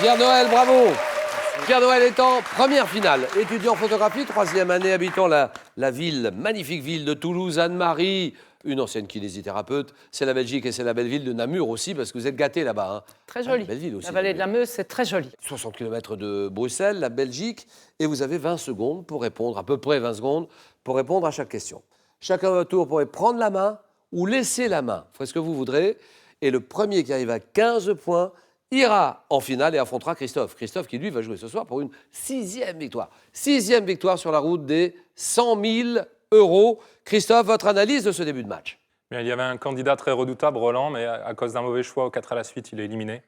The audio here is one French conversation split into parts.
Pierre Noël, bravo. Pierre Noël est en première finale. Étudiant en photographie, 3e année, habitant la magnifique ville de Toulouse. Anne-Marie, une ancienne kinésithérapeute. C'est la Belgique et c'est la belle ville de Namur aussi, parce que vous êtes gâtés là-bas. Hein. Très jolie. Belle ville aussi, la vallée de la Meuse, c'est très joli. 60 km de Bruxelles, la Belgique. Et vous avez 20 secondes pour répondre, à peu près 20 secondes, pour répondre à chaque question. Chacun à votre tour pourrait prendre la main ou laisser la main. Faites ce que vous voudrez. Et le premier qui arrive à 15 points ira en finale et affrontera Christophe. Christophe qui, lui, va jouer ce soir pour une 6e victoire. 6e victoire sur la route des 100 000 €. Christophe, votre analyse de ce début de match? Bien, il y avait un candidat très redoutable, Roland, mais à cause d'un mauvais choix aux 4 à la suite, il est éliminé.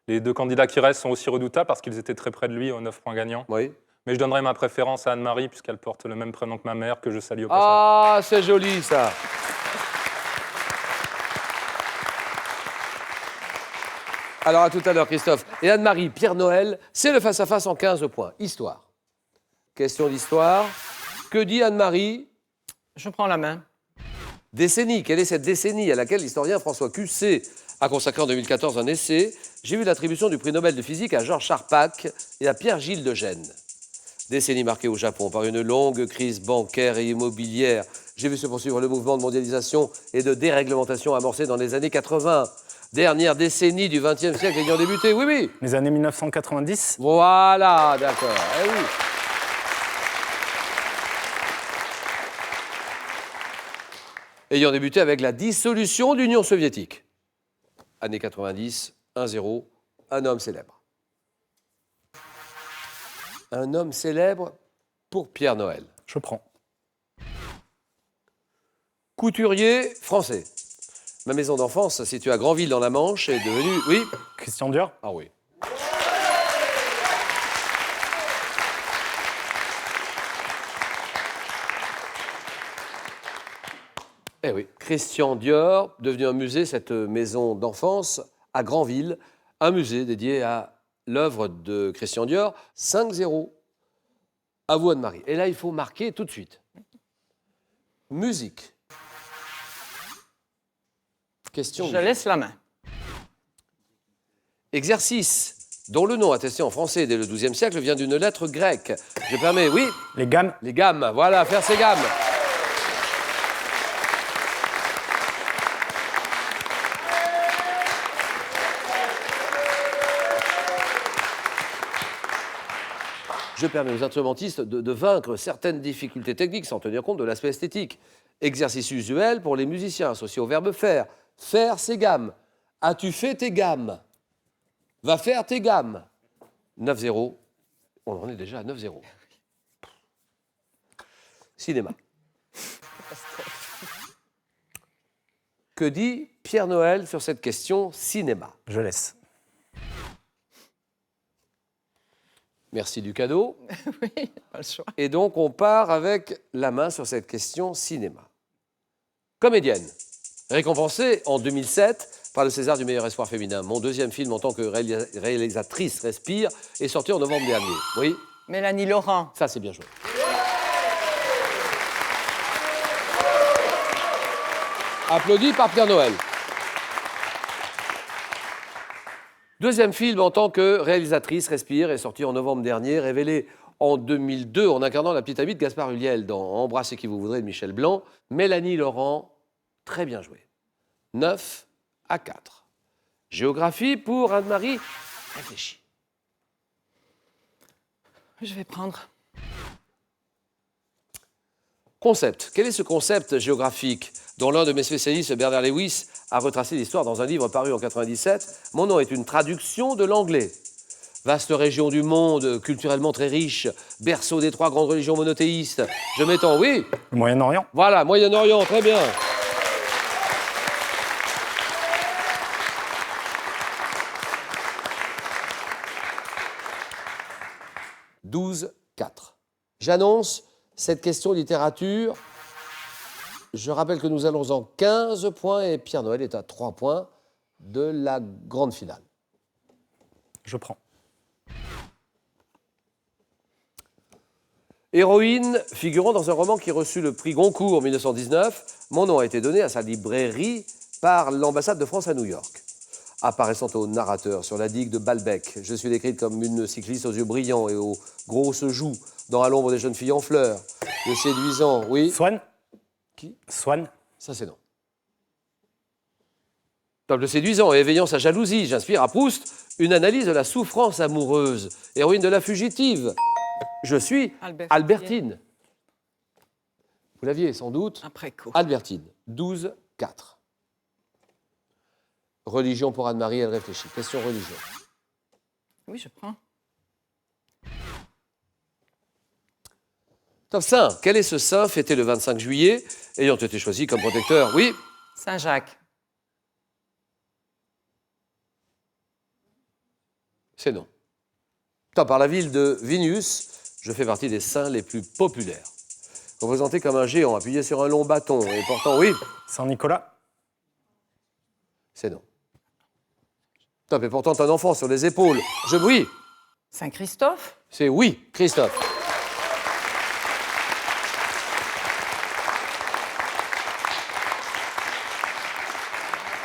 Les 2 candidats qui restent sont aussi redoutables parce qu'ils étaient très près de lui aux 9 points gagnants. Oui. Mais je donnerai ma préférence à Anne-Marie puisqu'elle porte le même prénom que ma mère, que je salue au passage. Ah, c'est joli ça. Alors à tout à l'heure, Christophe. Et Anne-Marie, Pierre Noël, c'est le face-à-face en 15 points. Histoire. Question d'histoire. Que dit Anne-Marie? Je prends la main. Décennie. Quelle est cette décennie à laquelle l'historien François Cussé a consacré en 2014 un essai? J'ai vu l'attribution du prix Nobel de physique à Georges Charpak et à Pierre-Gilles de Gênes. Décennie marquée au Japon par une longue crise bancaire et immobilière. J'ai vu se poursuivre le mouvement de mondialisation et de déréglementation amorcé dans les années 80. Dernière décennie du XXe siècle ayant débuté, oui, oui. Les années 1990. Voilà, d'accord. Eh oui. Ayant débuté avec la dissolution de l'Union soviétique. Années 90, 1-0, un homme célèbre. Un homme célèbre pour Pierre Noël. Je prends. Couturier français. Ma maison d'enfance, située à Granville dans la Manche, est devenue... Oui? Christian Dior. Ah oui. Eh oui, Christian Dior, devenu un musée, cette maison d'enfance à Granville, un musée dédié à l'œuvre de Christian Dior. 5-0. À vous, Anne-Marie. Et là, il faut marquer tout de suite. Musique. Question. Je laisse la main. Exercice, dont le nom attesté en français dès le XIIe siècle vient d'une lettre grecque. Je permets, oui? Les gammes. Les gammes, voilà, faire ses gammes. Je permets aux instrumentistes de vaincre certaines difficultés techniques sans tenir compte de l'aspect esthétique. Exercice usuel pour les musiciens associé au verbe faire. Faire ses gammes. As-tu fait tes gammes? Va faire tes gammes. 9-0. On en est déjà à 9-0. Cinéma. Que dit Pierre Noël sur cette question cinéma? Je laisse. Merci du cadeau. Oui, pas le choix. Et donc, on part avec la main sur cette question cinéma. Comédienne, récompensée en 2007 par le César du meilleur espoir féminin. Mon 2e film en tant que réalisatrice Respire est sorti en novembre dernier. Oui? Mélanie Laurent. Ça, c'est bien joué. Applaudi par Pierre Noël. 2e film en tant que réalisatrice, Respire, est sorti en novembre dernier, révélé en 2002 en incarnant la petite amie de Gaspard Ulliel dans Embrassez qui vous voudrez de Michel Blanc. Mélanie Laurent, très bien joué. 9-4. Géographie pour Anne-Marie. Réfléchis. Je vais prendre. Concept. Quel est ce concept géographique dont l'un de mes spécialistes, Bernard Lewis, a retracé l'histoire dans un livre paru en 1997? Mon nom est une traduction de l'anglais. Vaste région du monde, culturellement très riche, berceau des 3 grandes religions monothéistes. Je m'étends, oui? Le Moyen-Orient. Voilà, Moyen-Orient, très bien. « 12-4. J'annonce cette question littérature. Je rappelle que nous allons en 15 points et Pierre Noël est à 3 points de la grande finale. Je prends. Héroïne figurant dans un roman qui reçut le prix Goncourt en 1919, mon nom a été donné à sa librairie par l'ambassade de France à New York. apparaissant au narrateur sur la digue de Balbec. Je suis décrite comme une cycliste aux yeux brillants et aux grosses joues, dans À l'ombre des jeunes filles en fleurs. Le séduisant, oui. Swann. Qui? Swann. Ça, c'est non. Top, le séduisant et éveillant sa jalousie, j'inspire à Proust une analyse de la souffrance amoureuse, héroïne de La fugitive. Je suis Albertine. Vous l'aviez sans doute. Après coup. Albertine, 12-4. Religion pour Anne-Marie, elle réfléchit. Question religion. Oui, je prends. Top 5. Quel est ce saint fêté le 25 juillet, ayant été choisi comme protecteur? Oui. Saint-Jacques. C'est non. Top, par la ville de Vilnius, je fais partie des saints les plus populaires. Représenté comme un géant appuyé sur un long bâton et portant, oui, Saint-Nicolas. c'est non. Top, et portant un enfant sur les épaules, oui, Saint-Christophe. c'est oui, Christophe.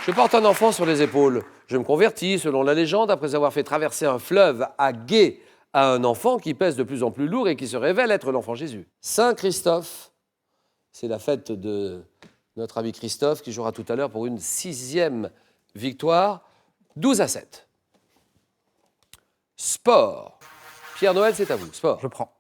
Je porte un enfant sur les épaules. Je me convertis, selon la légende, après avoir fait traverser un fleuve à gué à un enfant qui pèse de plus en plus lourd et qui se révèle être l'enfant Jésus. Saint Christophe, c'est la fête de notre ami Christophe qui jouera tout à l'heure pour une 6e victoire, 12-7. Sport. Pierre-Noël, c'est à vous. Sport. Je prends.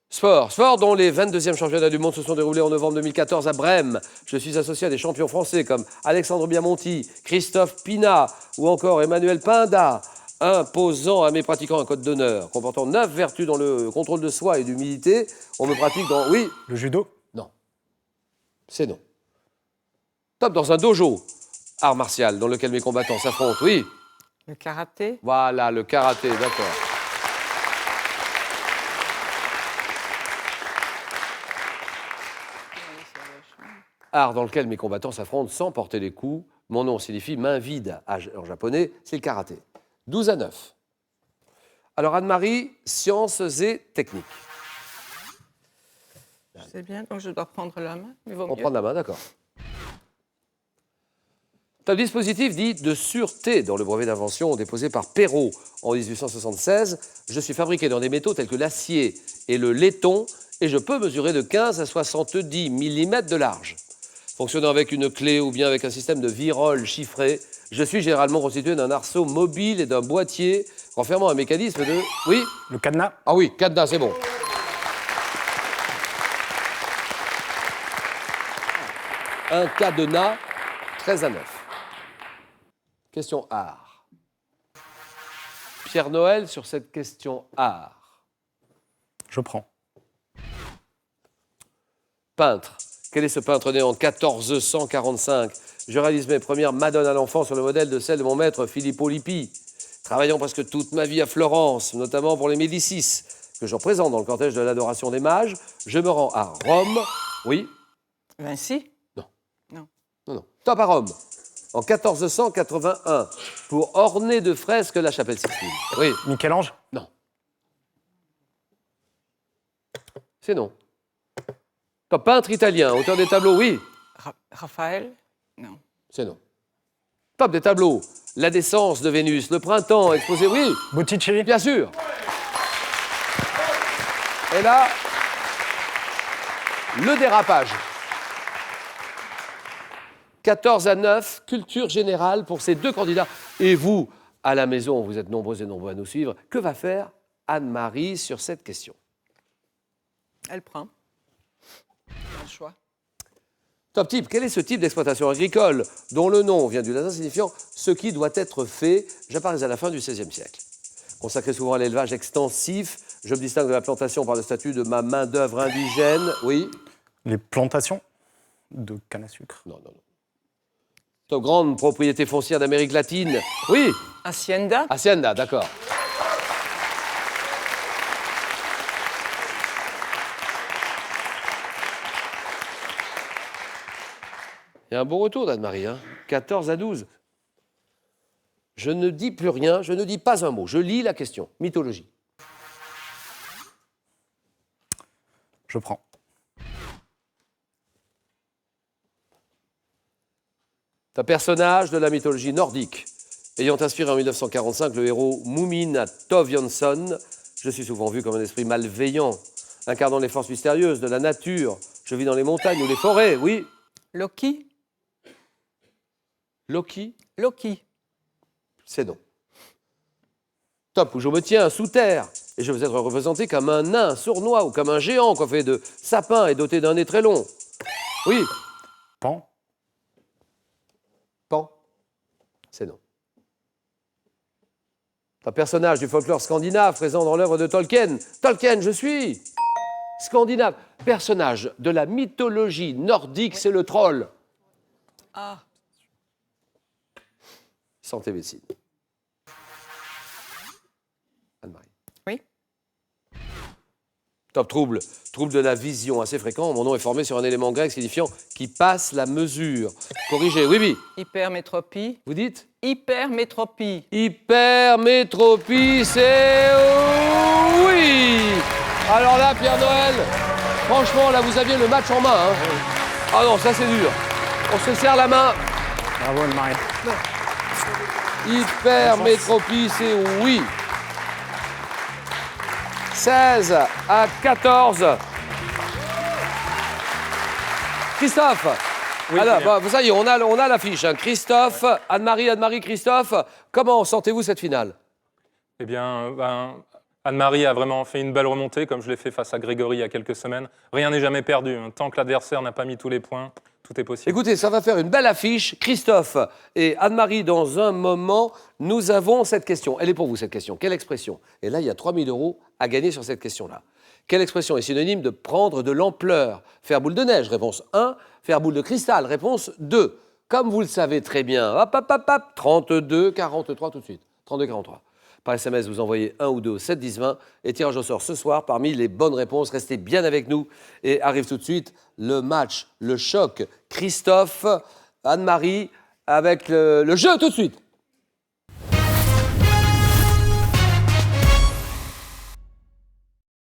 Sport dont les 22e championnats du monde se sont déroulés en novembre 2014 à Brême. Je suis associé à des champions français comme Alexandre Biamonti, Christophe Pina ou encore Emmanuel Pinda, imposant à mes pratiquants un code d'honneur comportant 9 vertus dans le contrôle de soi et d'humilité. On me pratique dans... Oui. Le judo. Non. C'est non. Top, dans un dojo, art martial, dans lequel mes combattants s'affrontent. Oui. Le karaté. Voilà, le karaté, d'accord. Art dans lequel mes combattants s'affrontent sans porter les coups. Mon nom signifie main vide en japonais, c'est le karaté. 12-9. Alors Anne-Marie, sciences et techniques. Je sais bien, donc je dois prendre la main. Mais vaut On mieux. prend la main, d'accord. Un dispositif dit de sûreté dans le brevet d'invention déposé par Perrault en 1876. Je suis fabriqué dans des métaux tels que l'acier et le laiton et je peux mesurer de 15 à 70 mm de large. Fonctionnant avec une clé ou bien avec un système de virole chiffré, je suis généralement constitué d'un arceau mobile et d'un boîtier renfermant un mécanisme de... Oui? Le cadenas. Ah oui, cadenas, c'est bon. Un cadenas, 13-9. Question art. Pierre-Noël sur cette question art. Je prends. Peintre. Quel est ce peintre né en 1445? Je réalise mes premières Madones à l'enfant sur le modèle de celle de mon maître Filippo Lippi. Travaillant presque toute ma vie à Florence, notamment pour les Médicis, que je représente dans le cortège de l'adoration des mages, je me rends à Rome. Oui? Vinci. Non. Top à Rome. En 1481, pour orner de fresques la chapelle Sixtine. Oui. Michel-Ange. Non. C'est non. Top peintre italien, auteur des tableaux, oui. Raphaël. Non. C'est non. Top des tableaux. La naissance de Vénus, le printemps, exposé, oui. Botticelli. Bien sûr. Et là, le dérapage. 14-9, culture générale pour ces deux candidats. Et vous, à la maison, vous êtes nombreux et nombreux à nous suivre. Que va faire Anne-Marie sur cette question? Elle prend. Pas le choix. Top type, quel est ce type d'exploitation agricole dont le nom vient du latin signifiant « ce qui doit être fait » j'apparais à la fin du XVIe siècle. Consacré souvent à l'élevage extensif, je me distingue de la plantation par le statut de ma main-d'œuvre indigène. Oui? Les plantations de canne à sucre. Non. Top grande propriété foncière d'Amérique latine. Oui? Hacienda. Hacienda, d'accord. Il y a un bon retour d'Anne-Marie, 14-12. Je ne dis plus rien, je ne dis pas un mot. Je lis la question. Mythologie. Je prends. Un personnage de la mythologie nordique, ayant inspiré en 1945 le héros Moomin Tov Jansson. Je suis souvent vu comme un esprit malveillant, incarnant les forces mystérieuses de la nature. Je vis dans les montagnes ou les forêts, oui. Loki. Loki, Loki. c'est non. Top, où je me tiens sous terre, et je veux être représenté comme un nain sournois ou comme un géant coiffé de sapin et doté d'un nez très long. Oui, Pan. Pan, c'est non. Un personnage du folklore scandinave présent dans l'œuvre de Tolkien. Tolkien, je suis scandinave. Personnage de la mythologie nordique, c'est le troll. Ah. Santé médecine. Anne-Marie. Oui. Top, trouble. Trouble de la vision, assez fréquent. Mon nom est formé sur un élément grec signifiant qui passe la mesure. Corrigé, oui, oui. Hypermétropie. Vous dites Hypermétropie. hypermétropie, c'est oui. Alors là, Pierre Noël, franchement, là, vous aviez le match en main. Hein. Ah non, ça c'est dur. On se serre la main. Bravo, Anne-Marie. Hypermétropie, c'est oui. 16 à 14. Christophe. Oui, alors, Julien. bah, ça y est, on a l'affiche. Hein. Christophe, Anne-Marie, Christophe. Comment sentez-vous cette finale? Eh bien, Anne-Marie a vraiment fait une belle remontée, comme je l'ai fait face à Grégory il y a quelques semaines. Rien n'est jamais perdu. Hein. Tant que l'adversaire n'a pas mis tous les points, tout est possible. Écoutez, ça va faire une belle affiche. Christophe et Anne-Marie, dans un moment, nous avons cette question. Elle est pour vous, cette question. Quelle expression? Et là, il y a 3 000 € à gagner sur cette question-là. Quelle expression est synonyme de prendre de l'ampleur? Faire boule de neige, réponse 1. Faire boule de cristal, réponse 2. Comme vous le savez très bien, hop, 32, 43 tout de suite. 32, 43. Par SMS, vous envoyez 1 ou 2 au 7 10 20 et tirage au sort ce soir parmi les bonnes réponses. Restez bien avec nous et arrive tout de suite le match, le choc. Christophe, Anne-Marie, avec le jeu tout de suite.